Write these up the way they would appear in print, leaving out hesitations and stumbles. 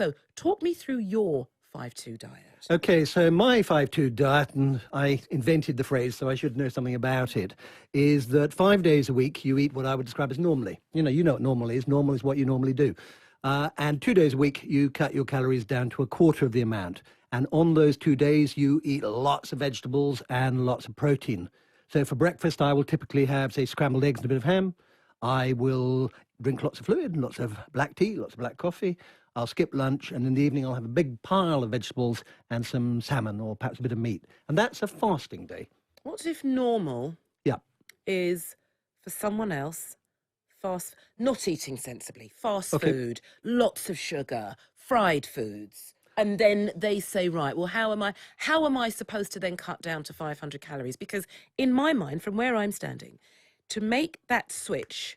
So talk me through your 5-2 diet. Okay, so my 5-2 diet, and I invented the phrase, so I should know something about it, is that 5 days a week you eat what I would describe as normally. You know what normal is. Normal is what you normally do. And 2 days a week you cut your calories down to a quarter of the amount. And on those 2 days you eat lots of vegetables and lots of protein. So for breakfast I will typically have, say, scrambled eggs and a bit of ham. I will drink lots of fluid, lots of black tea, lots of black coffee. I'll skip lunch, and in the evening I'll have a big pile of vegetables and some salmon or perhaps a bit of meat. And that's a fasting day. What if normal Yeah. is, for someone else, not eating sensibly, fast Okay. food, lots of sugar, fried foods, and then they say, right, well, how am I supposed to then cut down to 500 calories? Because in my mind, from where I'm standing, to make that switch,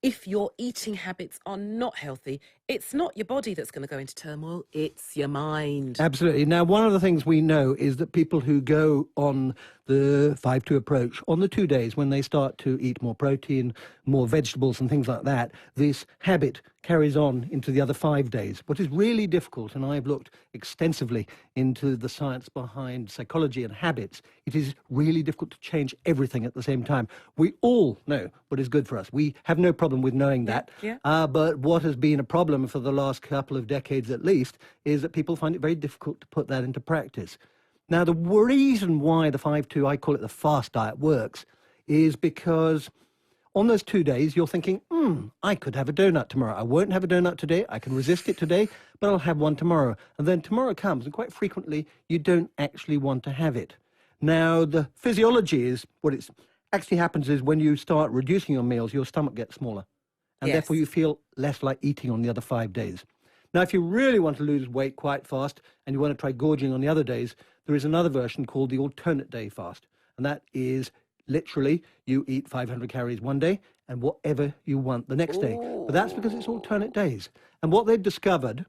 if your eating habits are not healthy, it's not your body that's going to go into turmoil, it's your mind. Absolutely. Now, one of the things we know is that people who go on the 5-2 approach, on the 2 days when they start to eat more protein, more vegetables and things like that, this habit carries on into the other 5 days. What is really difficult, and I've looked extensively into the science behind psychology and habits, it is really difficult to change everything at the same time. We all know what is good for us. We have no problem with knowing that. Yeah. But what has been a problem for the last couple of decades at least is that people find it very difficult to put that into practice. Now, the reason why the 5-2, I call it the fast diet, works is because on those 2 days, you're thinking, I could have a donut tomorrow. I won't have a donut today. I can resist it today, but I'll have one tomorrow. And then tomorrow comes, and quite frequently, you don't actually want to have it. Now, the physiology is, what it's actually happens is when you start reducing your meals, your stomach gets smaller. And Yes. therefore, you feel less like eating on the other 5 days. Now, if you really want to lose weight quite fast and you want to try gorging on the other days, there is another version called the alternate day fast. And that is literally you eat 500 calories one day and whatever you want the next day. But that's because it's alternate days. And what they've discovered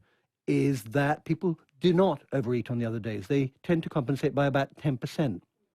is that people do not overeat on the other days. They tend to compensate by about 10%.